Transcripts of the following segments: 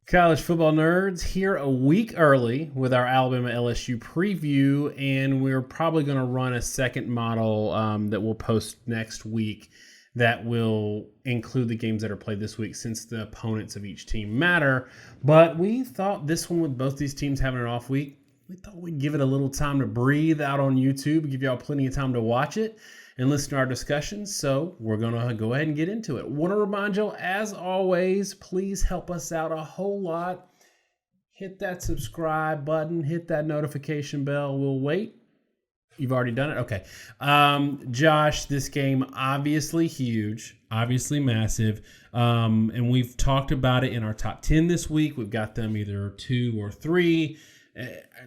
College football nerds here a week early with our Alabama LSU preview, and we're probably going to run a second model that we'll post next week that will include the games that are played this week since the opponents of each team matter. But we thought this one, with both these teams having an off week, we thought we'd give it a little time to breathe out on YouTube, give y'all plenty of time to watch it and listen to our discussions. So we're going to go ahead and get into it. Want to remind y'all, as always, please help us out a whole lot. Hit that subscribe button. Hit that notification bell. We'll wait. You've already done it? Okay. Josh, this game, obviously huge, obviously massive. And we've talked about it in our top 10 this week. We've got them either 2 or 3.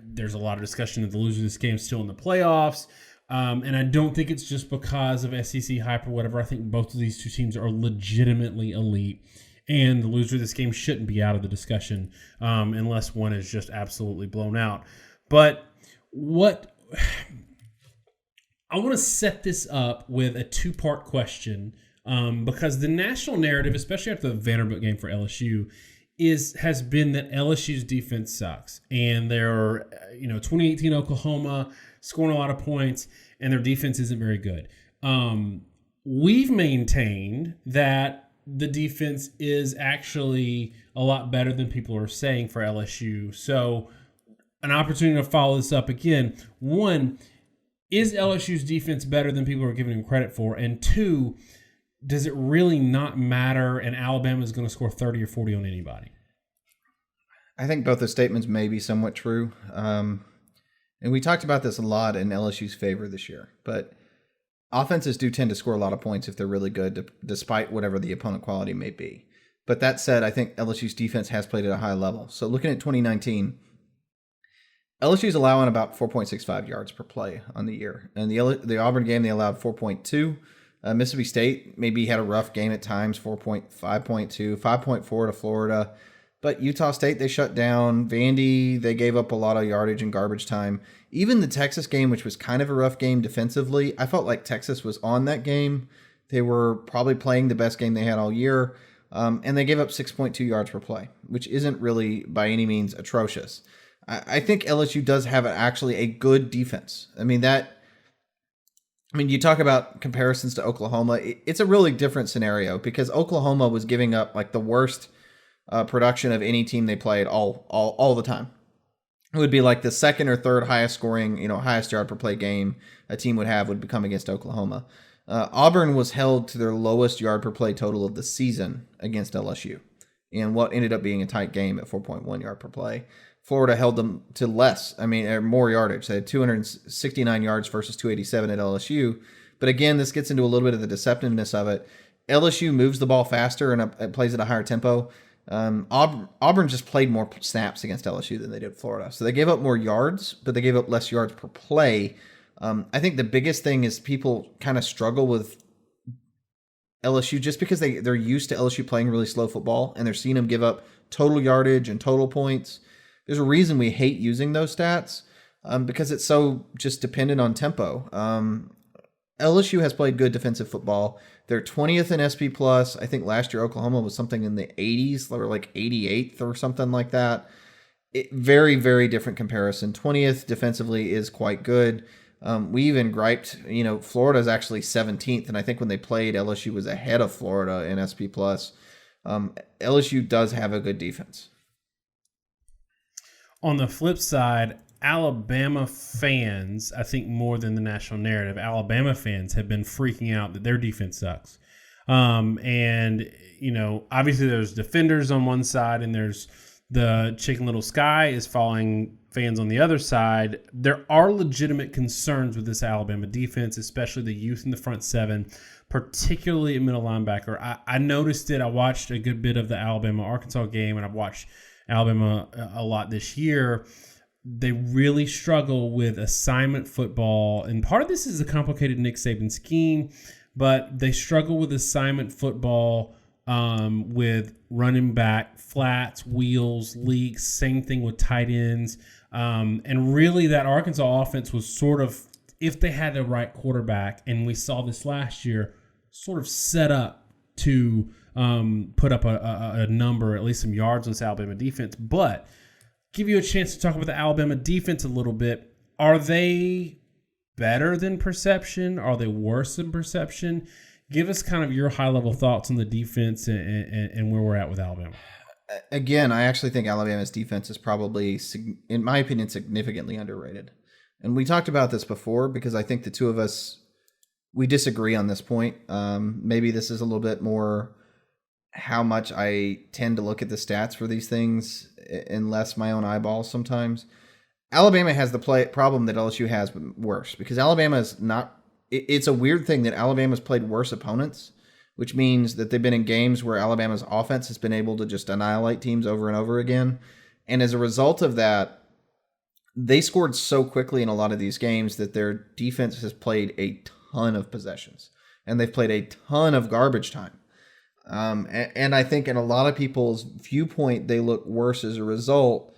There's a lot of discussion that the loser of this game is still in the playoffs. And I don't think it's just because of SEC hype or whatever. I think both of these two teams are legitimately elite. And the loser of this game shouldn't be out of the discussion unless one is just absolutely blown out. But I want to set this up with a two-part question because the national narrative, especially after the Vanderbilt game for LSU, has been that LSU's defense sucks. And they're, 2018 Oklahoma scoring a lot of points, and their defense isn't very good. We've maintained that the defense is actually a lot better than people are saying for LSU. So an opportunity to follow this up again. One, is LSU's defense better than people are giving them credit for? And two, does it really not matter and Alabama is going to score 30 or 40 on anybody? I think both the statements may be somewhat true. And we talked about this a lot in LSU's favor this year. But offenses do tend to score a lot of points if they're really good, despite whatever the opponent quality may be. But that said, I think LSU's defense has played at a high level. So looking at 2019, LSU's allowing about 4.65 yards per play on the year. And the Auburn game, they allowed 4.2. Mississippi State maybe had a rough game at times, 5.2, 5.4 to Florida. But Utah State, they shut down. Vandy, they gave up a lot of yardage and garbage time. Even the Texas game, which was kind of a rough game defensively, I felt like Texas was on that game. They were probably playing the best game they had all year. And they gave up 6.2 yards per play, which isn't really by any means atrocious. I think LSU does have actually a good defense. You talk about comparisons to Oklahoma. It's a really different scenario because Oklahoma was giving up like the worst production of any team they played all the time. It would be like the second or third highest scoring, highest yard per play game a team would become against Oklahoma. Auburn was held to their lowest yard per play total of the season against LSU, and what ended up being a tight game at 4.1 yard per play. Florida held them to more yardage. They had 269 yards versus 287 at LSU. But again, this gets into a little bit of the deceptiveness of it. LSU moves the ball faster and it plays at a higher tempo. Auburn just played more snaps against LSU than they did Florida. So they gave up more yards, but they gave up less yards per play. I think the biggest thing is people kind of struggle with LSU just because they're used to LSU playing really slow football and they're seeing them give up total yardage and total points. There's a reason we hate using those stats because it's so just dependent on tempo. LSU has played good defensive football. They're 20th in SP+. I think last year Oklahoma was something in the 80s. They were like 88th or something like that. Very, very different comparison. 20th defensively is quite good. We even griped, Florida's actually 17th. And I think when they played, LSU was ahead of Florida in SP+. LSU does have a good defense. On the flip side, Alabama fans, I think more than the national narrative, Alabama fans have been freaking out that their defense sucks. Obviously there's defenders on one side and there's the Chicken Little Sky is following fans on the other side. There are legitimate concerns with this Alabama defense, especially the youth in the front seven, particularly at middle linebacker. I noticed it. I watched a good bit of the Alabama-Arkansas game, and I've watched Alabama a lot this year. They really struggle with assignment football, and part of this is a complicated Nick Saban scheme, but they struggle with assignment football with running back, flats, wheels, leaks, same thing with tight ends. And really that Arkansas offense was sort of, if they had the right quarterback, and we saw this last year, sort of set up to put up a number, at least some yards on this Alabama defense. But give you a chance to talk about the Alabama defense a little bit. Are they better than perception? Are they worse than perception? Give us kind of your high-level thoughts on the defense and where we're at with Alabama. Again, I actually think Alabama's defense is probably, in my opinion, significantly underrated. And we talked about this before because I think the two of us, we disagree on this point. Maybe this is a little bit more how much I tend to look at the stats for these things and less my own eyeballs sometimes. Alabama has the problem that LSU has, but worse, because Alabama is not. It's a weird thing that Alabama's played worse opponents, which means that they've been in games where Alabama's offense has been able to just annihilate teams over and over again. And as a result of that, they scored so quickly in a lot of these games that their defense has played a ton of possessions, and they've played a ton of garbage time. And I think in a lot of people's viewpoint, they look worse as a result.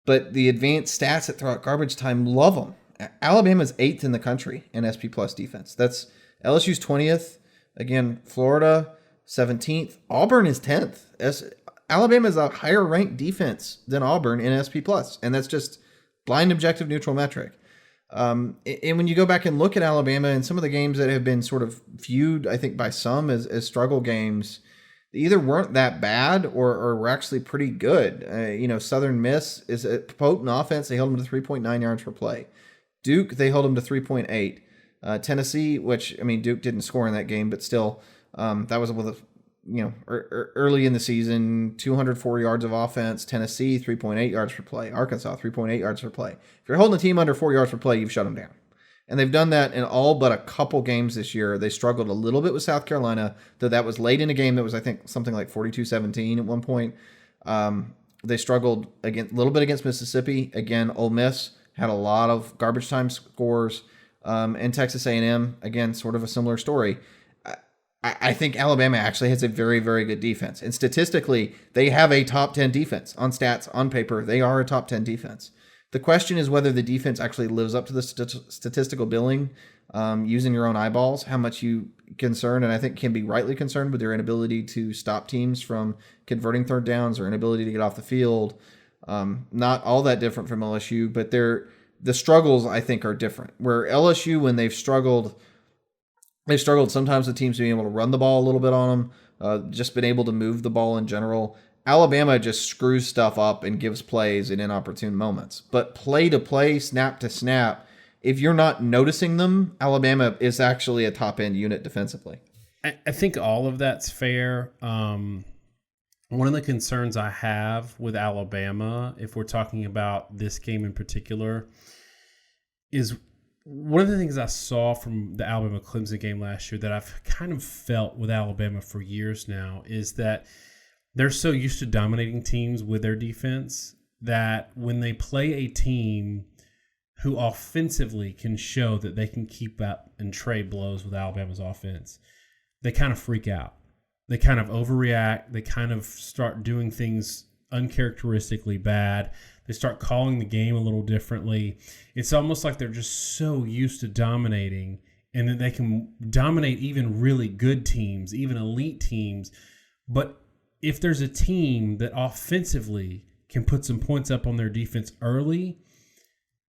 But the advanced stats that throw out garbage time love them. Alabama's 8th in the country in SP Plus defense. That's LSU's 20th. Again, Florida 17th. Auburn is 10th. Alabama is a higher ranked defense than Auburn in SP Plus, and that's just blind, objective, neutral metric. And when you go back and look at Alabama and some of the games that have been sort of viewed, I think, by some as struggle games, they either weren't that bad or were actually pretty good. Southern Miss is a potent offense. They held them to 3.9 yards per play. Duke, they held them to 3.8. Tennessee, which, Duke didn't score in that game, but still, that was with early in the season, 204 yards of offense. Tennessee, 3.8 yards per play. Arkansas, 3.8 yards per play. If you're holding a team under 4 yards per play, you've shut them down. And they've done that in all but a couple games this year. They struggled a little bit with South Carolina, though that was late in a game that was, I think, something like 42-17 at one point. They struggled a little bit against Mississippi. Again, Ole Miss had a lot of garbage time scores. And Texas A&M, again, sort of a similar story. I think Alabama actually has a very, very good defense. And statistically, they have a top 10 defense. On stats, on paper, they are a top 10 defense. The question is whether the defense actually lives up to the statistical billing, using your own eyeballs, how much you concerned, and I think can be rightly concerned with their inability to stop teams from converting third downs or inability to get off the field. Not all that different from LSU, but the struggles, I think, are different. Where LSU, when they've struggled sometimes with teams being able to run the ball a little bit on them, just been able to move the ball in general. Alabama just screws stuff up and gives plays in inopportune moments. But play to play, snap to snap, if you're not noticing them, Alabama is actually a top-end unit defensively. I think all of that's fair. One of the concerns I have with Alabama, if we're talking about this game in particular, is one of the things I saw from the Alabama-Clemson game last year that I've kind of felt with Alabama for years now is that they're so used to dominating teams with their defense that when they play a team who offensively can show that they can keep up and trade blows with Alabama's offense, they kind of freak out. They kind of overreact. They kind of start doing things uncharacteristically bad. They start calling the game a little differently. It's almost like they're just so used to dominating, and that they can dominate even really good teams, even elite teams. But if there's a team that offensively can put some points up on their defense early,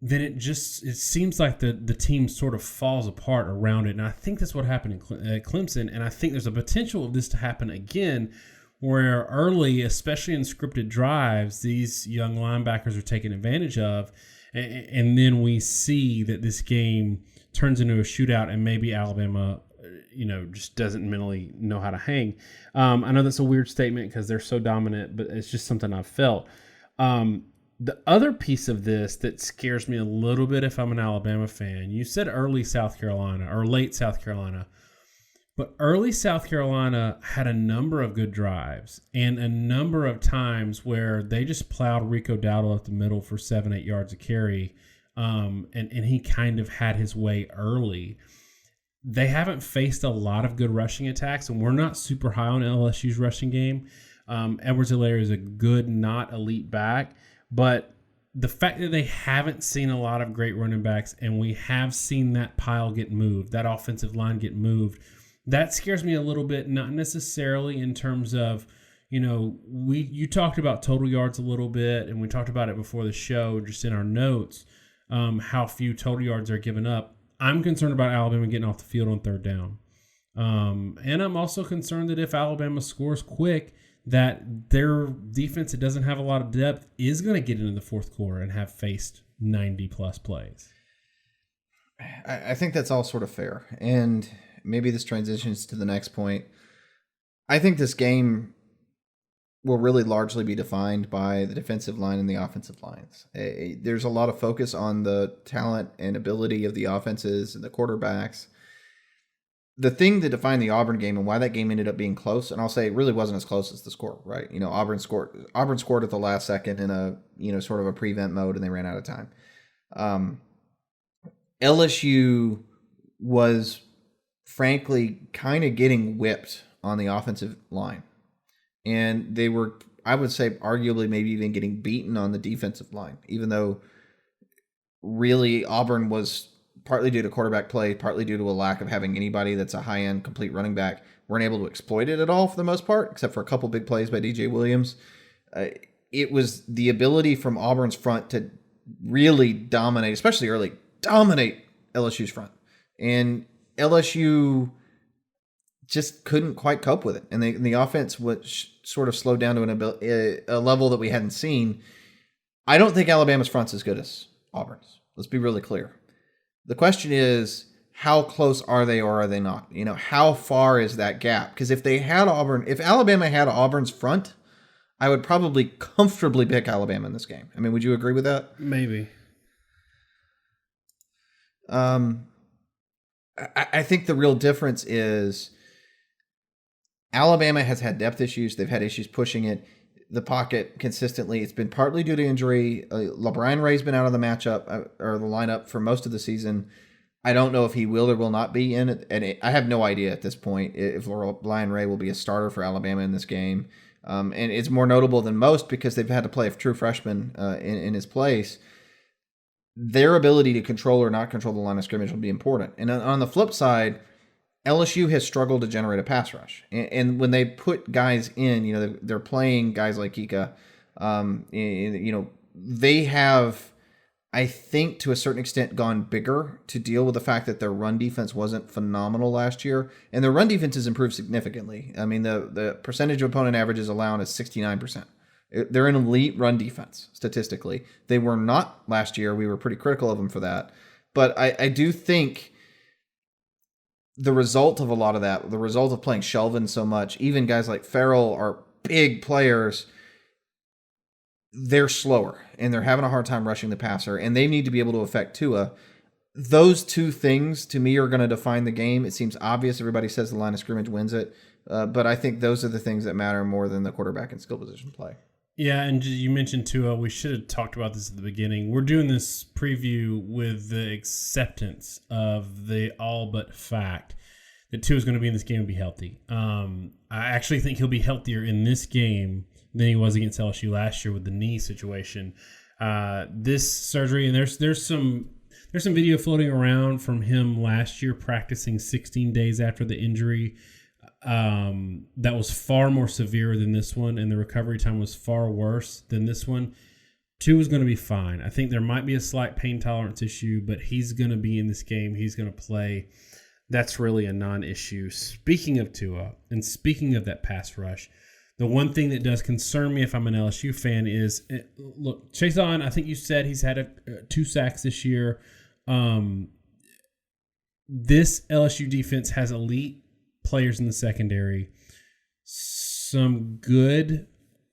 then it seems like the team sort of falls apart around it. And I think that's what happened at Clemson. And I think there's a potential of this to happen again, where early, especially in scripted drives, these young linebackers are taken advantage of. And then we see that this game turns into a shootout and maybe Alabama just doesn't mentally know how to hang. I know that's a weird statement because they're so dominant, but it's just something I've felt. The other piece of this that scares me a little bit if I'm an Alabama fan, you said early South Carolina or late South Carolina, but early South Carolina had a number of good drives and a number of times where they just plowed Rico Dowdle up the middle for 7-8 yards a carry, and he kind of had his way early. They haven't faced a lot of good rushing attacks, and we're not super high on LSU's rushing game. Edwards-Hilaire is a good, not elite back, but the fact that they haven't seen a lot of great running backs, and we have seen that pile get moved, that offensive line get moved, That scares me a little bit, not necessarily in terms of, you talked about total yards a little bit, and we talked about it before the show, just in our notes, how few total yards are given up. I'm concerned about Alabama getting off the field on third down. And I'm also concerned that if Alabama scores quick, that their defense that doesn't have a lot of depth is going to get into the fourth quarter and have faced 90-plus plays. I think that's all sort of fair. And maybe this transitions to the next point. I think this game will really largely be defined by the defensive line and the offensive lines. There's a lot of focus on the talent and ability of the offenses and the quarterbacks. The thing that defined the Auburn game and why that game ended up being close, and I'll say it really wasn't as close as the score, right? Auburn scored at the last second in a sort of a prevent mode, and they ran out of time. LSU was frankly kind of getting whipped on the offensive line. And they were, I would say, arguably maybe even getting beaten on the defensive line, even though really Auburn was partly due to quarterback play, partly due to a lack of having anybody that's a high-end complete running back, weren't able to exploit it at all for the most part, except for a couple big plays by DJ Williams. It was the ability from Auburn's front to really dominate, especially early, dominate LSU's front. And LSU just couldn't quite cope with it. And the offense was sort of slowed down to a level that we hadn't seen. I don't think Alabama's front's as good as Auburn's. Let's be really clear. The question is, how close are they or are they not? How far is that gap? Because if Alabama had Auburn's front, I would probably comfortably pick Alabama in this game. I mean, would you agree with that? Maybe. I think the real difference is Alabama has had depth issues. They've had issues pushing it, the pocket consistently. It's been partly due to injury. LeBron Ray's been out of the matchup or the lineup for most of the season. I don't know if he will or will not be in it. And I have no idea at this point if LeBron Ray will be a starter for Alabama in this game. And it's more notable than most because they've had to play a true freshman in his place. Their ability to control or not control the line of scrimmage will be important. And on the flip side, LSU has struggled to generate a pass rush. And when they put guys in, they're playing guys like Ika. They have, I think, to a certain extent gone bigger to deal with the fact that their run defense wasn't phenomenal last year. And their run defense has improved significantly. I mean, the percentage of opponent averages allowed is 69%. They're an elite run defense, statistically. They were not last year. We were pretty critical of them for that. But I do think the result of a lot of that, the result of playing Shelvin so much, even guys like Farrell are big players, they're slower, and they're having a hard time rushing the passer, and they need to be able to affect Tua. Those two things, to me, are going to define the game. It seems obvious. Everybody says the line of scrimmage wins it. But I think those are the things that matter more than the quarterback and skill position play. Yeah, and you mentioned Tua. We should have talked about this at the beginning. We're doing this preview with the acceptance of the all but fact that Tua is going to be in this game and be healthy. I actually think he'll be healthier in this game than he was against LSU last year with the knee situation. This surgery, and there's some video floating around from him last year practicing 16 days after the injury. That was far more severe than this one, and the recovery time was far worse than this one. Tua is going to be fine. I think there might be a slight pain tolerance issue, but he's going to be in this game. He's going to play. That's really a non-issue. Speaking of Tua, and speaking of that pass rush, the one thing that does concern me if I'm an LSU fan is, look, Chason, I think you said he's had 2 sacks this year. This LSU defense has elite players in the secondary, some good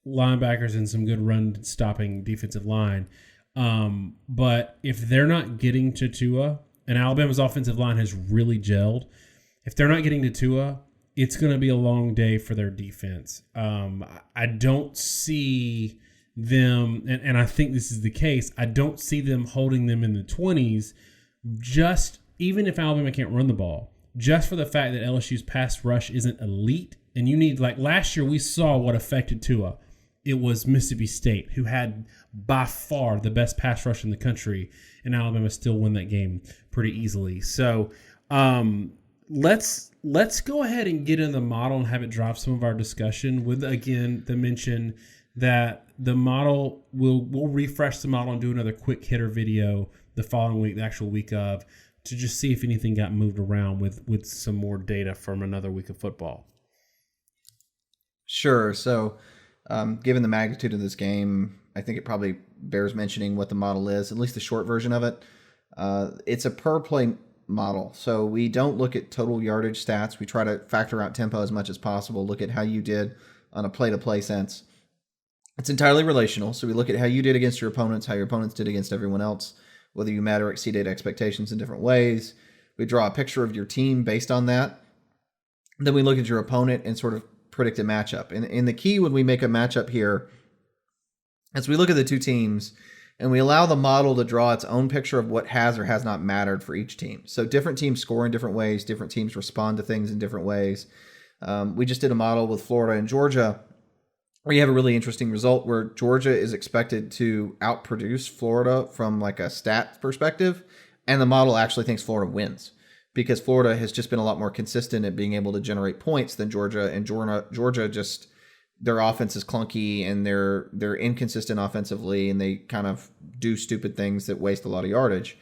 linebackers and some good run stopping defensive line. But if they're not getting to Tua, and Alabama's offensive line has really gelled, if they're not getting to Tua, it's going to be a long day for their defense. I don't see them, and I think this is the case, I don't see them holding them in the 20s, just even if Alabama can't run the ball. Just for the fact that LSU's pass rush isn't elite, and you need, like last year, we saw what affected Tua. It was Mississippi State, who had by far the best pass rush in the country, and Alabama still won that game pretty easily. So let's go ahead and get in the model and have it drive some of our discussion with, again, the mention that the model we'll refresh the model and do another quick hitter video the following week, the actual week of, to just see if anything got moved around with some more data from another week of football. Sure. So given the magnitude of this game, I think it probably bears mentioning what the model is, at least the short version of it. It's a per play model. So we don't look at total yardage stats. We try to factor out tempo as much as possible, look at how you did on a play-to-play sense. It's entirely relational. So we look at how you did against your opponents, how your opponents did against everyone else, whether you met or exceeded expectations in different ways. We draw a picture of your team based on that. Then we look at your opponent and sort of predict a matchup. And the key when we make a matchup here is we look at the two teams and we allow the model to draw its own picture of what has or has not mattered for each team. So different teams score in different ways. Different teams respond to things in different ways. We just did a model with Florida and Georgia where you have a really interesting result where Georgia is expected to outproduce Florida from like a stat perspective. And the model actually thinks Florida wins because Florida has just been a lot more consistent at being able to generate points than Georgia. And Georgia just, their offense is clunky and they're inconsistent offensively and they kind of do stupid things that waste a lot of yardage.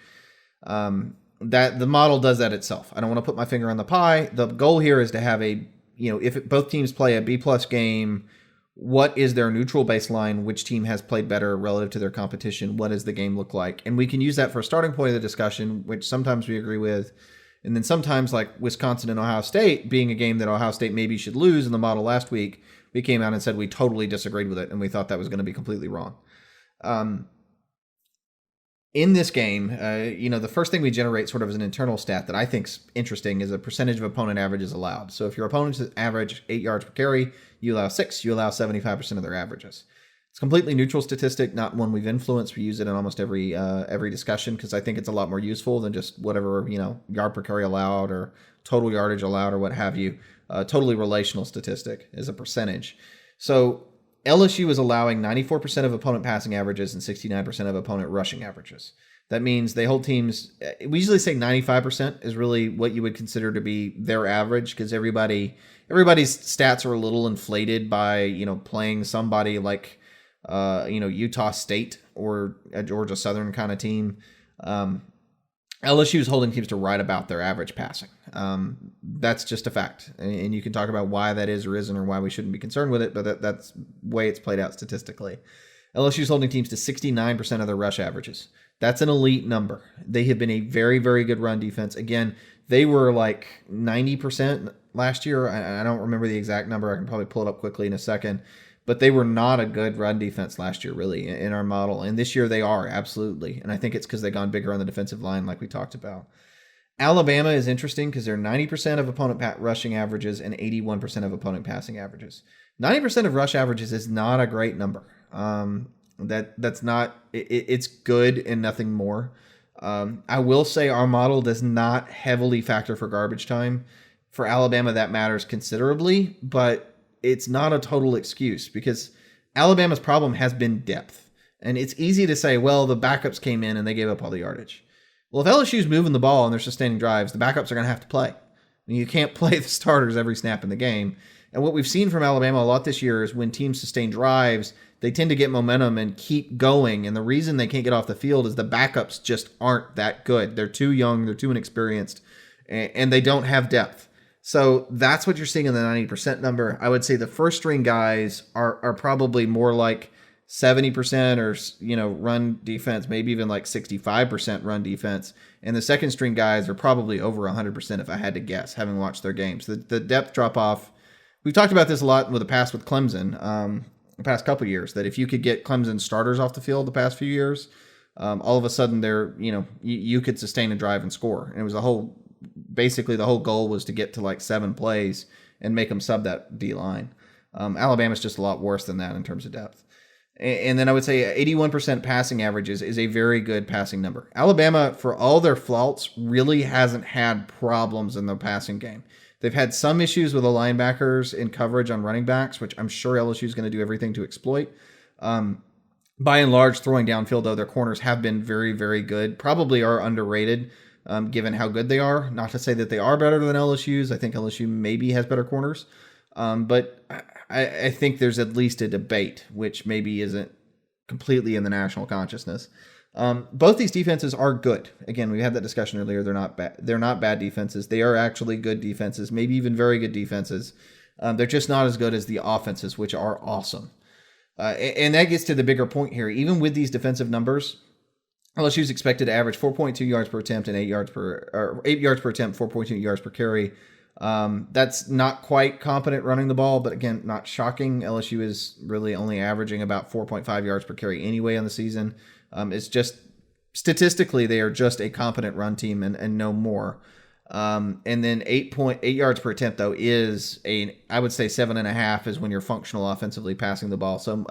That the model does that itself. I don't want to put my finger on the pie. The goal here is to have if both teams play a B+ game, what is their neutral baseline? Which team has played better relative to their competition? What does the game look like? And we can use that for a starting point of the discussion, which sometimes we agree with. And then sometimes, like Wisconsin and Ohio State being a game that Ohio State maybe should lose in the model last week, we came out and said we totally disagreed with it and we thought that was going to be completely wrong. In this game, the first thing we generate sort of as an internal stat that I think's interesting is a percentage of opponent averages allowed. So if your opponents average 8 yards per carry, you allow 6, you allow 75% of their averages. It's a completely neutral statistic, not one we've influenced. We use it in almost every discussion because I think it's a lot more useful than just whatever, yard per carry allowed or total yardage allowed or what have you. Totally relational statistic is a percentage. So LSU is allowing 94% of opponent passing averages and 69% of opponent rushing averages. That means they hold teams. We usually say 95% is really what you would consider to be their average because everybody's stats are a little inflated by, playing somebody like, Utah State or a Georgia Southern kind of team. LSU is holding teams to right about their average passing. That's just a fact. And you can talk about why that is or isn't or why we shouldn't be concerned with it, but that's the way it's played out statistically. LSU is holding teams to 69% of their rush averages. That's an elite number. They have been a very, very good run defense. Again, they were like 90% last year. I don't remember the exact number. I can probably pull it up quickly in a second. But they were not a good run defense last year, really, in our model. And this year they are, absolutely. And I think it's because they've gone bigger on the defensive line like we talked about. Alabama is interesting because they're 90% of opponent rushing averages and 81% of opponent passing averages. 90% of rush averages is not a great number. That's not, it's good and nothing more. I will say our model does not heavily factor for garbage time. For Alabama, that matters considerably, but it's not a total excuse because Alabama's problem has been depth. And it's easy to say, well, the backups came in and they gave up all the yardage. Well, if LSU's moving the ball and they're sustaining drives, the backups are going to have to play. I mean, you can't play the starters every snap in the game. And what we've seen from Alabama a lot this year is when teams sustain drives, they tend to get momentum and keep going. And the reason they can't get off the field is the backups just aren't that good. They're too young, they're too inexperienced, and they don't have depth. So that's what you're seeing in the 90% number. I would say the first string guys are probably more like 70% or, run defense, maybe even like 65% run defense. And the second string guys are probably over 100% if I had to guess, having watched their games. The depth drop off, we've talked about this a lot with Clemson the past couple of years, that if you could get Clemson starters off the field the past few years, all of a sudden they're, you could sustain a drive and score. And it was basically the whole goal was to get to like 7 plays and make them sub that D line. Alabama's just a lot worse than that in terms of depth. And then I would say 81% passing averages is a very good passing number. Alabama, for all their faults, really hasn't had problems in the passing game. They've had some issues with the linebackers in coverage on running backs, which I'm sure LSU is going to do everything to exploit. By and large, throwing downfield, though, their corners have been very, very good. Probably are underrated. given how good they are. Not to say that they are better than LSU's. I think LSU maybe has better corners. But I think there's at least a debate, which maybe isn't completely in the national consciousness. Both these defenses are good. Again, we had that discussion earlier. They're not bad. They're not bad defenses. They are actually good defenses, maybe even very good defenses. They're just not as good as the offenses, which are awesome. And that gets to the bigger point here. Even with these defensive numbers, LSU is expected to average 4.2 yards per attempt and 8 yards per attempt, 4.2 yards per carry. That's not quite competent running the ball, but again, not shocking. LSU is really only averaging about 4.5 yards per carry anyway on the season. It's just statistically, they are just a competent run team and no more. And then 8.8 yards per attempt though I would say 7.5 is when you're functional offensively passing the ball. So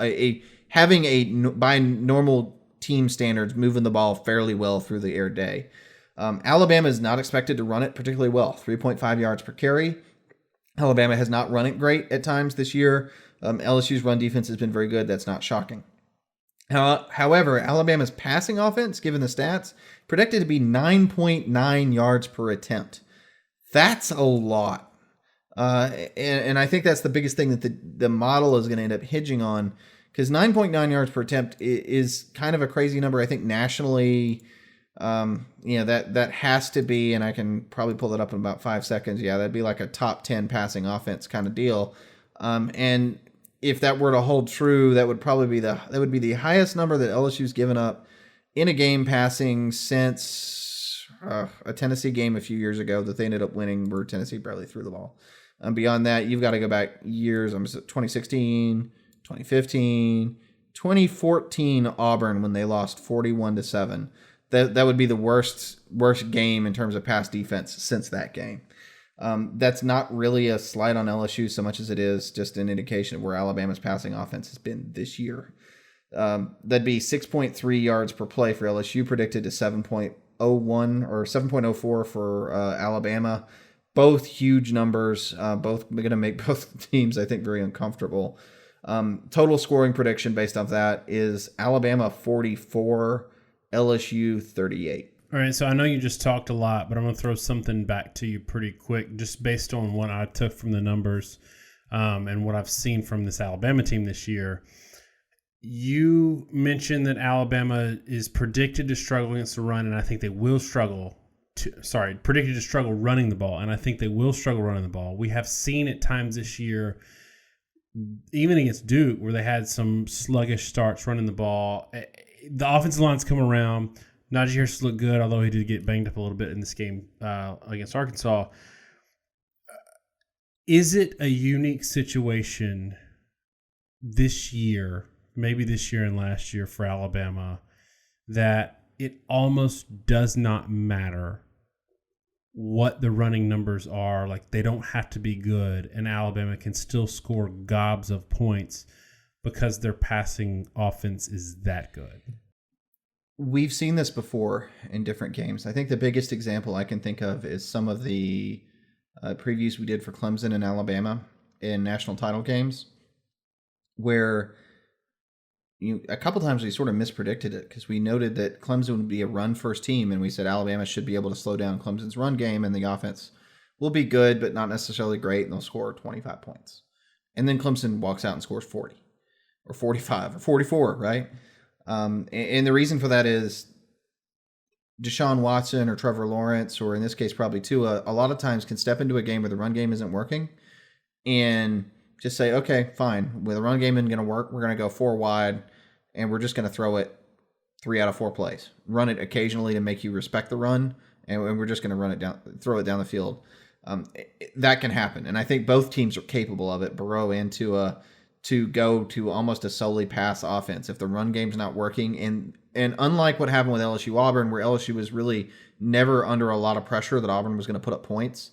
having by normal team standards, moving the ball fairly well through the air day. Alabama is not expected to run it particularly well. 3.5 yards per carry. Alabama has not run it great at times this year. LSU's run defense has been very good. That's not shocking. However, Alabama's passing offense, given the stats, predicted to be 9.9 yards per attempt. That's a lot. And I think that's the biggest thing that the model is going to end up hinging on, because 9.9 yards per attempt is kind of a crazy number. I think nationally, that has to be, and I can probably pull that up in about 5 seconds. Yeah, that'd be like a top 10 passing offense kind of deal. And if that were to hold true, that would probably be the highest number that LSU's given up in a game passing since a Tennessee game a few years ago that they ended up winning, where Tennessee barely threw the ball. Beyond that, you've got to go back years. 2016, 2015, 2014 Auburn, when they lost 41-7. That would be the worst game in terms of pass defense since that game. That's not really a slight on LSU so much as it is just an indication of where Alabama's passing offense has been this year. That'd be 6.3 yards per play for LSU, predicted to 7.01 or 7.04 for Alabama. Both huge numbers, both going to make both teams, I think, very uncomfortable. Total scoring prediction based off that is Alabama 44, LSU 38. All right, so I know you just talked a lot, but I'm going to throw something back to you pretty quick, just based on what I took from the numbers and what I've seen from this Alabama team this year. You mentioned that Alabama is predicted to struggle against the run, and I think they will struggle. Predicted to struggle running the ball, and I think they will struggle running the ball. We have seen at times this year, even against Duke, where they had some sluggish starts running the ball. The offensive line's come around. Najee Harris looked good, although he did get banged up a little bit in this game against Arkansas. Is it a unique situation this year, maybe this year and last year for Alabama, that it almost does not matter what the running numbers are? Like, they don't have to be good, and Alabama can still score gobs of points because their passing offense is that good. We've seen this before in different games. I think the biggest example I can think of is some of the previews we did for Clemson and Alabama in national title games, where a couple times we sort of mispredicted it, because we noted that Clemson would be a run-first team, and we said Alabama should be able to slow down Clemson's run game, and the offense will be good, but not necessarily great, and they'll score 25 points. And then Clemson walks out and scores 40 or 45 or 44, right? And the reason for that is Deshaun Watson or Trevor Lawrence, or in this case probably Tua, a lot of times can step into a game where the run game isn't working and just say, okay, fine, well, the run game isn't going to work. We're going to go 4 wide, and we're just going to throw it 3 out of 4 plays. Run it occasionally to make you respect the run, and we're just going to throw it down the field. That can happen, and I think both teams are capable of it, Burrow and Tua, to go to almost a solely pass offense if the run game's not working. And unlike what happened with LSU Auburn, where LSU was really never under a lot of pressure that Auburn was going to put up points,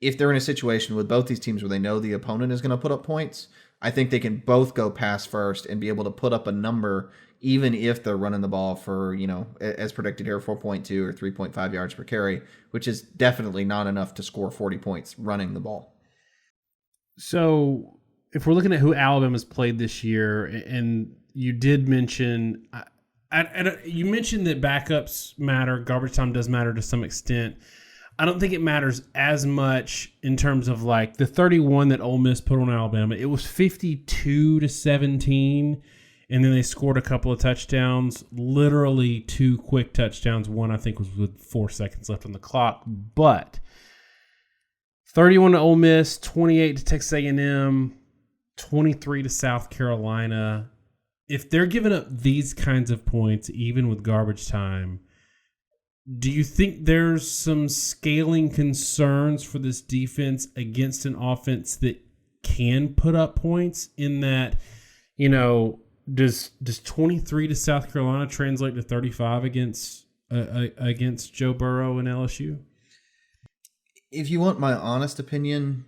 if they're in a situation with both these teams where they know the opponent is going to put up points, I think they can both go pass first and be able to put up a number, even if they're running the ball for, as predicted here, 4.2 or 3.5 yards per carry, which is definitely not enough to score 40 points running the ball. So if we're looking at who Alabama's played this year, and you did mention, You mentioned that backups matter. Garbage time does matter to some extent. I don't think it matters as much in terms of like the 31 that Ole Miss put on Alabama. It was 52-17, and then they scored a couple of touchdowns, literally 2 quick touchdowns. One, I think, was with 4 seconds left on the clock. But 31 to Ole Miss, 28 to Texas A&M, 23 to South Carolina. If they're giving up these kinds of points, even with garbage time, do you think there's some scaling concerns for this defense against an offense that can put up points in that, does 23 to South Carolina translate to 35 against Joe Burrow and LSU? If you want my honest opinion,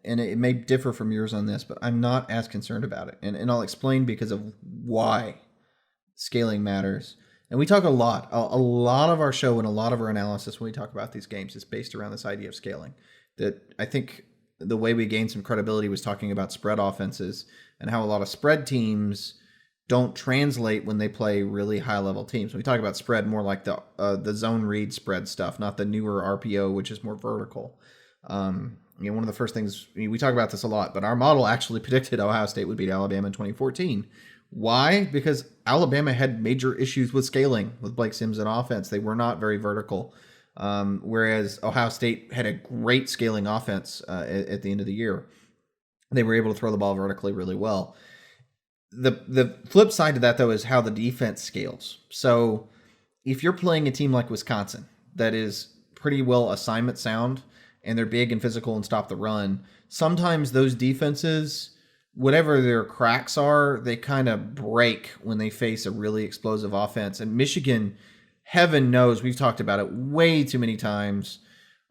and it may differ from yours on this, but I'm not as concerned about it. And I'll explain because of why scaling matters. And we talk a lot of our show and a lot of our analysis when we talk about these games is based around this idea of scaling. That I think the way we gained some credibility was talking about spread offenses and how a lot of spread teams don't translate when they play really high-level teams. When we talk about spread, more like the zone read spread stuff, not the newer RPO, which is more vertical. One of the first things, we talk about this a lot, but our model actually predicted Ohio State would beat Alabama in 2014. Why? Because Alabama had major issues with scaling with Blake Sims in offense. They were not very vertical, whereas Ohio State had a great scaling offense at the end of the year. They were able to throw the ball vertically really well. The flip side to that, though, is how the defense scales. So if you're playing a team like Wisconsin that is pretty well assignment sound and they're big and physical and stop the run, sometimes those defenses, whatever their cracks are, they kind of break when they face a really explosive offense. And Michigan, heaven knows, we've talked about it way too many times.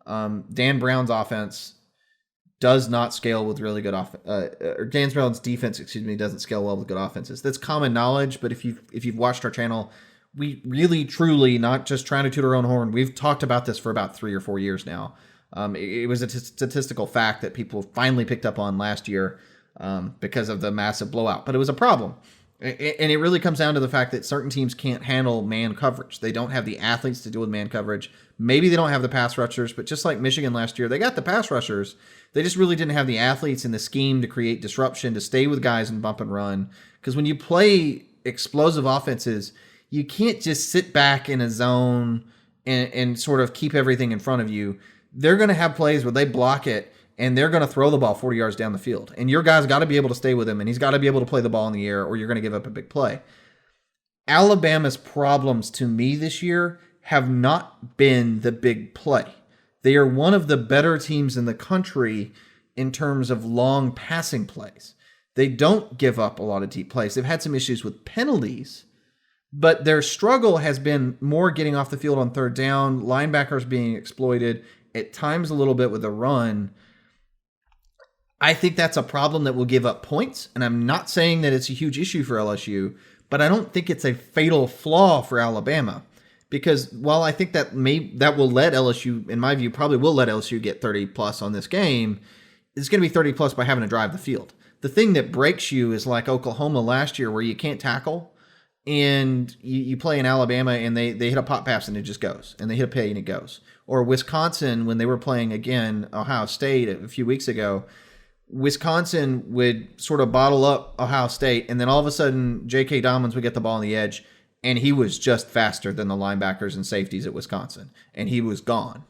Dan Brown's offense does not scale with really good Dan Brown's defense, doesn't scale well with good offenses. That's common knowledge, but if you've watched our channel, we really, truly, not just trying to toot our own horn, we've talked about this for about 3 or 4 years now. It was a statistical fact that people finally picked up on last year because of the massive blowout, but it was a problem. And it really comes down to the fact that certain teams can't handle man coverage. They don't have the athletes to deal with man coverage. Maybe they don't have the pass rushers, but just like Michigan last year, they got the pass rushers. They just really didn't have the athletes and the scheme to create disruption, to stay with guys and bump and run. Because when you play explosive offenses, you can't just sit back in a zone and sort of keep everything in front of you. They're going to have plays where they block it, and they're going to throw the ball 40 yards down the field. And your guy's got to be able to stay with him, and he's got to be able to play the ball in the air, or you're going to give up a big play. Alabama's problems to me this year have not been the big play. They are one of the better teams in the country in terms of long passing plays. They don't give up a lot of deep plays. They've had some issues with penalties, but their struggle has been more getting off the field on third down, linebackers being exploited, at times a little bit with a run. I think that's a problem that will give up points, and I'm not saying that it's a huge issue for LSU, but I don't think it's a fatal flaw for Alabama. Because while I think that will let LSU, in my view, probably will let LSU get 30 plus on this game, it's going to be 30 plus by having to drive the field. The thing that breaks you is like Oklahoma last year, where you can't tackle, and you play in Alabama and they hit a pop pass and it just goes, and they hit a play and it goes. Or Wisconsin, when they were playing again Ohio State a few weeks ago, Wisconsin would sort of bottle up Ohio State, and then all of a sudden J.K. Dobbins would get the ball on the edge, and he was just faster than the linebackers and safeties at Wisconsin, and he was gone.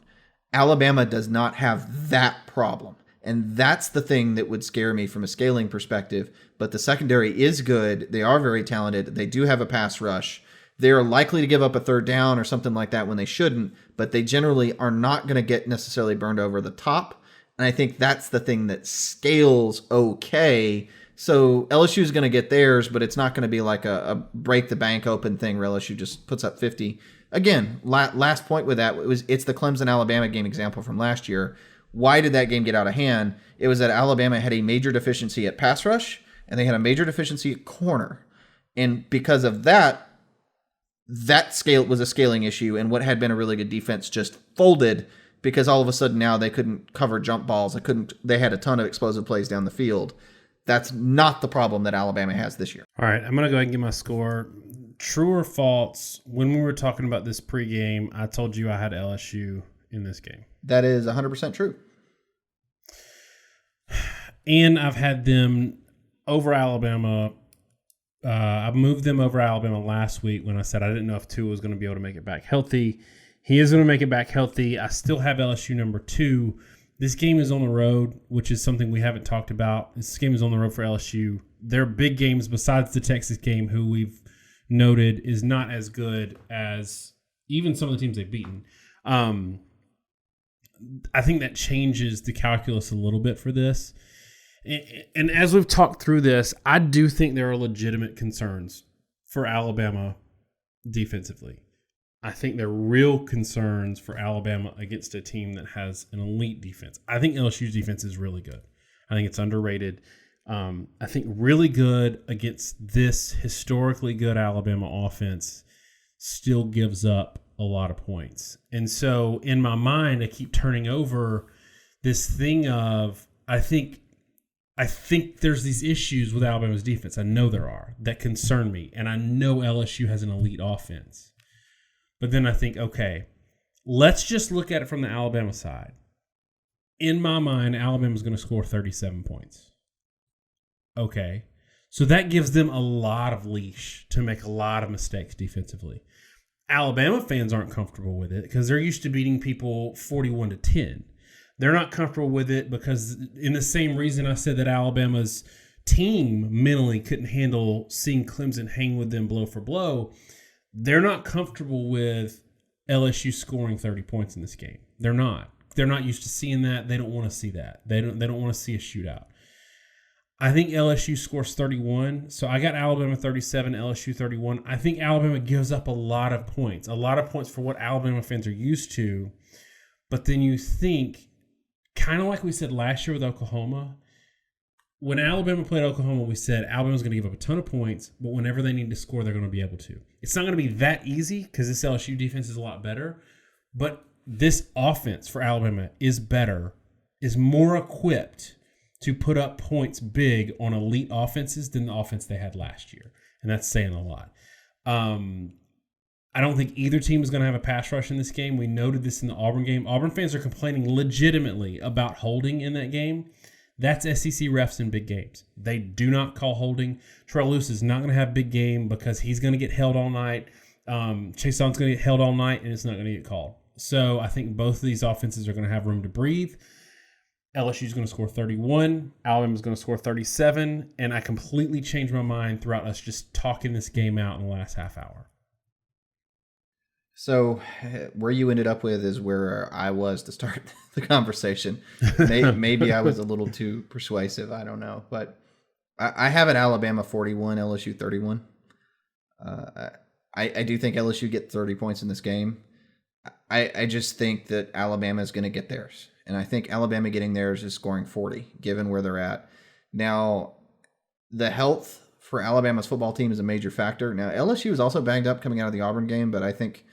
Alabama does not have that problem, and that's the thing that would scare me from a scaling perspective. But the secondary is good. They are very talented. They do have a pass rush. They are likely to give up a third down or something like that when they shouldn't, but they generally are not going to get necessarily burned over the top. And I think that's the thing that scales okay. So LSU is going to get theirs, but it's not going to be like a break the bank open thing where LSU just puts up 50. Again, last point with that, it's the Clemson-Alabama game example from last year. Why did that game get out of hand? It was that Alabama had a major deficiency at pass rush, and they had a major deficiency at corner. And because of that scale was a scaling issue, and what had been a really good defense just folded because all of a sudden now they couldn't cover jump balls. They had a ton of explosive plays down the field. That's not the problem that Alabama has this year. All right, I'm going to go ahead and give my score. true or false, when we were talking about this pregame, I told you I had LSU in this game. That is 100% true. And I've had them over Alabama. I moved them over Alabama last week when I said I didn't know if Tua was going to be able to make it back healthy. He is going to make it back healthy. I still have LSU number 2. This game is on the road, which is something we haven't talked about. This game is on the road for LSU. Their big games besides the Texas game, who we've noted is not as good as even some of the teams they've beaten. I think that changes the calculus a little bit for this. And as we've talked through this, I do think there are legitimate concerns for Alabama defensively. I think there are real concerns for Alabama against a team that has an elite defense. I think LSU's defense is really good. I think it's underrated. I think really good against this historically good Alabama offense still gives up a lot of points. And so in my mind, I keep turning over this thing of I think there's these issues with Alabama's defense. I know there are that concern me, and I know LSU has an elite offense. But then I think, okay, let's just look at it from the Alabama side. In my mind, Alabama's going to score 37 points. Okay. So that gives them a lot of leash to make a lot of mistakes defensively. Alabama fans aren't comfortable with it because they're used to beating people 41-10. They're not comfortable with it because in the same reason I said that Alabama's team mentally couldn't handle seeing Clemson hang with them blow for blow, they're not comfortable with LSU scoring 30 points in this game. They're not. They're not used to seeing that. They don't want to see that. They don't want to see a shootout. I think LSU scores 31. So I got Alabama 37, LSU 31. I think Alabama gives up a lot of points for what Alabama fans are used to. But then you think, kind of like we said last year with Oklahoma, when Alabama played Oklahoma, we said Alabama's going to give up a ton of points, but whenever they need to score, they're going to be able to. It's not going to be that easy because this LSU defense is a lot better, but this offense for Alabama is better, is more equipped to put up points big on elite offenses than the offense they had last year, and that's saying a lot. I don't think either team is going to have a pass rush in this game. We noted this in the Auburn game. Auburn fans are complaining legitimately about holding in that game. That's SEC refs in big games. They do not call holding. Terrell Lewis is not going to have a big game because he's going to get held all night. Chase Young's going to get held all night, and it's not going to get called. So I think both of these offenses are going to have room to breathe. LSU's going to score 31. Alabama's going to score 37. And I completely changed my mind throughout us just talking this game out in the last half hour. So where you ended up with is where I was to start the conversation. Maybe I was a little too persuasive. I don't know. But I have an Alabama 41, LSU 31. I do think LSU get 30 points in this game. I just think that Alabama is going to get theirs. And I think Alabama getting theirs is scoring 40, given where they're at. Now, the health for Alabama's football team is a major factor. Now, LSU was also banged up coming out of the Auburn game, but I think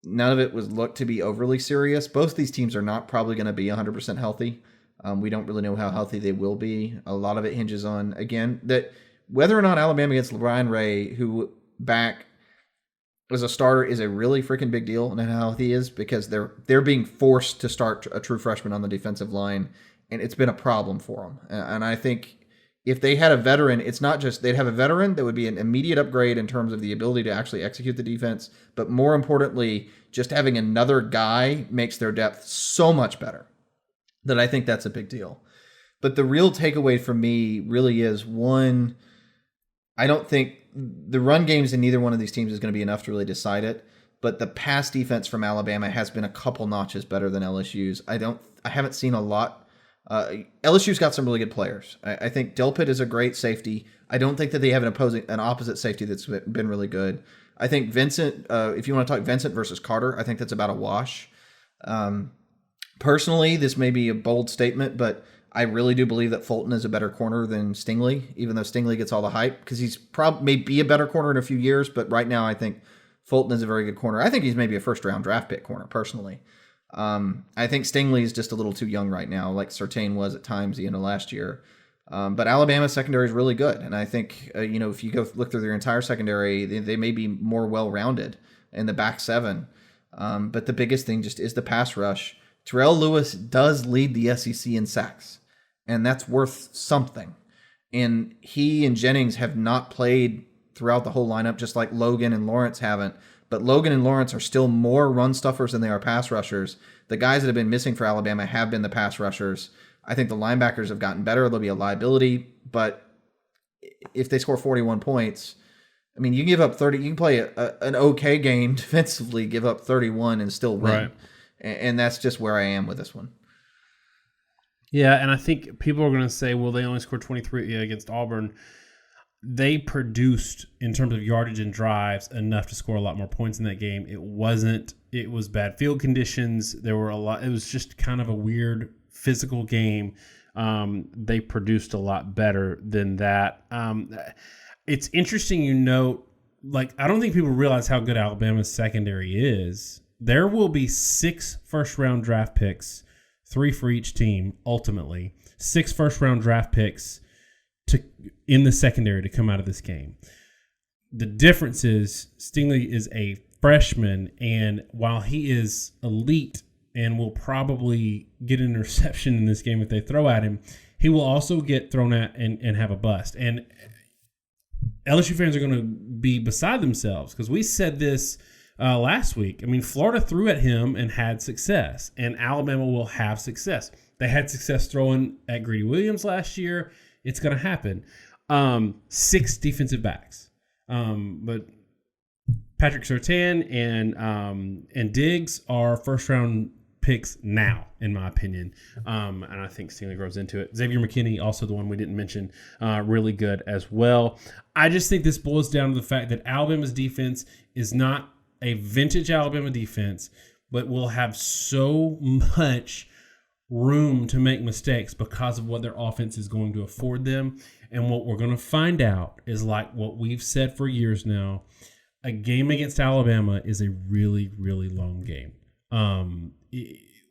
none of it was looked to be overly serious. Both these teams are not probably going to be 100% healthy. We don't really know how healthy they will be. A lot of it hinges on, again, that whether or not Alabama gets Brian Ray, who back as a starter is a really freaking big deal and how healthy he is, because they're being forced to start a true freshman on the defensive line, and it's been a problem for them. And I think if they had a veteran, it's not just they'd have a veteran that would be an immediate upgrade in terms of the ability to actually execute the defense, but more importantly, just having another guy makes their depth so much better that I think that's a big deal. But the real takeaway for me really is, one, I don't think the run games in neither one of these teams is going to be enough to really decide it, but the pass defense from Alabama has been a couple notches better than LSU's. I haven't seen a lot. LSU's got some really good players. I think Delpit is a great safety. I don't think that they have an opposite safety that's been really good. I think Vincent, if you want to talk Vincent versus Carter, I think that's about a wash. Personally, this may be a bold statement, but I really do believe that Fulton is a better corner than Stingley, even though Stingley gets all the hype, because he's may be a better corner in a few years, but right now I think Fulton is a very good corner. I think he's maybe a first-round draft pick corner, personally. I think Stingley is just a little too young right now, like Surtain was at times the end of last year. But Alabama's secondary is really good. And I think, if you go look through their entire secondary, they may be more well-rounded in the back seven. But the biggest thing just is the pass rush. Terrell Lewis does lead the SEC in sacks, and that's worth something. And he and Jennings have not played throughout the whole lineup, just like Logan and Lawrence haven't. But Logan and Lawrence are still more run stuffers than they are pass rushers. The guys that have been missing for Alabama have been the pass rushers. I think the linebackers have gotten better. They'll be a liability. But if they score 41 points, I mean, you give up 30. You can play an okay game defensively, give up 31 and still win. Right. And that's just where I am with this one. Yeah, and I think people are going to say, well, they only scored 23 against Auburn. They produced, in terms of yardage and drives, enough to score a lot more points in that game. It was bad field conditions. There were a lot. It was just kind of a weird physical game. They produced a lot better than that. It's interesting, I don't think people realize how good Alabama's secondary is. There will be 6 first-round draft picks, 3 for each team, ultimately. 6 first-round draft picks in the secondary to come out of this game. The difference is Stingley is a freshman, and while he is elite and will probably get an interception in this game if they throw at him, he will also get thrown at and have a bust. And LSU fans are going to be beside themselves because we said this last week. I mean, Florida threw at him and had success, and Alabama will have success. They had success throwing at Greedy Williams last year. It's going to happen. 6 defensive backs. But Patrick Surtain and Diggs are first-round picks now, in my opinion. And I think Stingley grows into it. Xavier McKinney, also the one we didn't mention, really good as well. I just think this boils down to the fact that Alabama's defense is not a vintage Alabama defense, but will have so much room to make mistakes because of what their offense is going to afford them. And what we're going to find out is, like what we've said for years now, a game against Alabama is a really, really long game.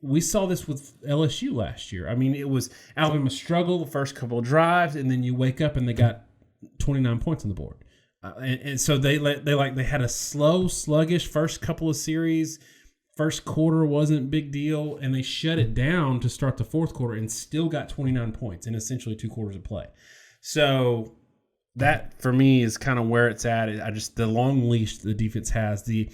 We saw this with LSU last year. I mean, it was Alabama struggle the first couple of drives, and then you wake up and they got 29 points on the board. And so they had a slow, sluggish first couple of series. First quarter wasn't big deal, and they shut it down to start the fourth quarter and still got 29 points in essentially 2 quarters of play. So that, for me, is kind of where it's at. The long leash the defense has, the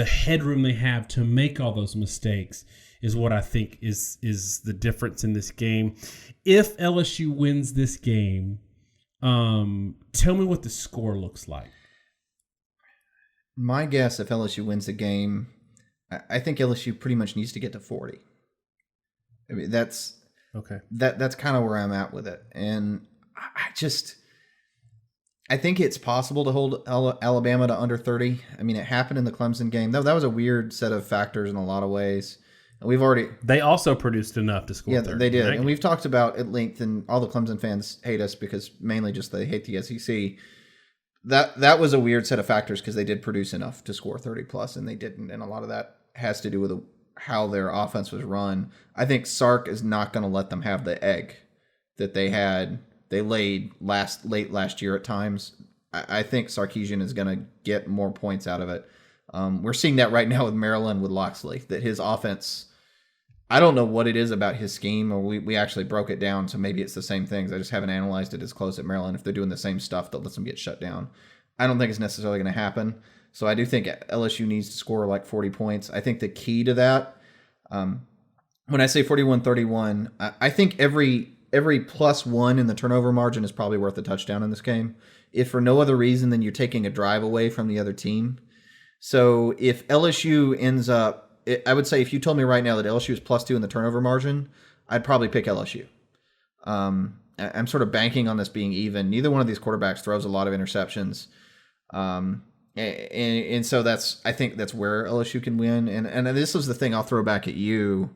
headroom they have to make all those mistakes is what I think is the difference in this game. If LSU wins this game, tell me what the score looks like. My guess, if LSU wins the game, I think LSU pretty much needs to get to 40. I mean, that's okay. That's kind of where I'm at with it, and I think it's possible to hold Alabama to under 30. I mean, it happened in the Clemson game. That was a weird set of factors in a lot of ways. And they also produced enough to score. Yeah, 30. they did, and we've talked about at length, and all the Clemson fans hate us because mainly just they hate the SEC. That was a weird set of factors because they did produce enough to score 30 plus, and they didn't, and a lot of that has to do with how their offense was run. I think Sark is not going to let them have the egg that they laid late last year at times. I think Sarkisian is going to get more points out of it. We're seeing that right now with Maryland with Loxley, that his offense, I don't know what it is about his scheme, or we actually broke it down, so maybe it's the same things. I just haven't analyzed it as close at Maryland. If they're doing the same stuff, that lets them get shut down. I don't think it's necessarily going to happen. So I do think LSU needs to score like 40 points. I think the key to that, when I say 41-31, I think every +1 in the turnover margin is probably worth a touchdown in this game, if for no other reason than you're taking a drive away from the other team. So if LSU ends up, I would say if you told me right now that LSU is +2 in the turnover margin, I'd probably pick LSU. I'm sort of banking on this being even. Neither one of these quarterbacks throws a lot of interceptions. And so I think that's where LSU can win. And this is the thing I'll throw back at you.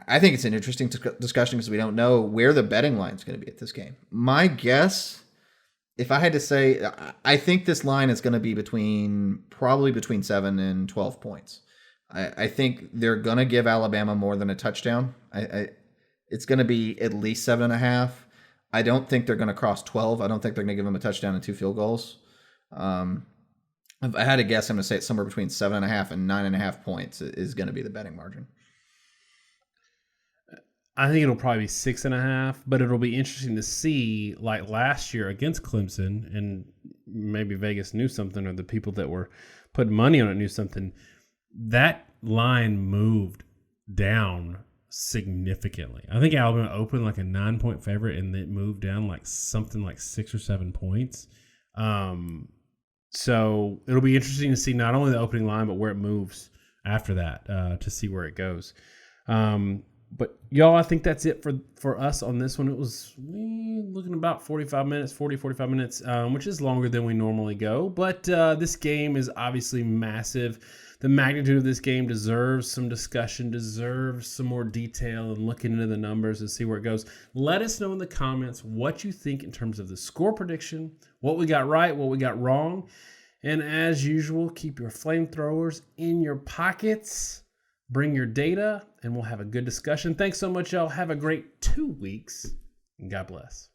I think it's an interesting discussion because we don't know where the betting line is going to be at this game. My guess, if I had to say, I think this line is going to be probably between 7 and 12 points. I think they're going to give Alabama more than a touchdown. It's going to be at least 7.5. I don't think they're going to cross 12. I don't think they're going to give them a touchdown and 2 field goals. If I had to guess, I'm going to say it's somewhere between 7.5 and 9.5 points is going to be the betting margin. I think it'll probably be 6.5, but it'll be interesting to see, like last year against Clemson, and maybe Vegas knew something, or the people that were putting money on it knew something. That line moved down significantly. I think Alabama opened like a 9-point favorite, and it moved down like something like 6 or 7 points. So it'll be interesting to see not only the opening line, but where it moves after that to see where it goes. But y'all, I think that's it for us on this one. It was looking about 45 minutes, which is longer than we normally go. But this game is obviously massive. The magnitude of this game deserves some discussion, deserves some more detail and looking into the numbers and see where it goes. Let us know in the comments what you think in terms of the score prediction, what we got right, what we got wrong. And as usual, keep your flamethrowers in your pockets. Bring your data, and we'll have a good discussion. Thanks so much, y'all. Have a great 2 weeks, and God bless.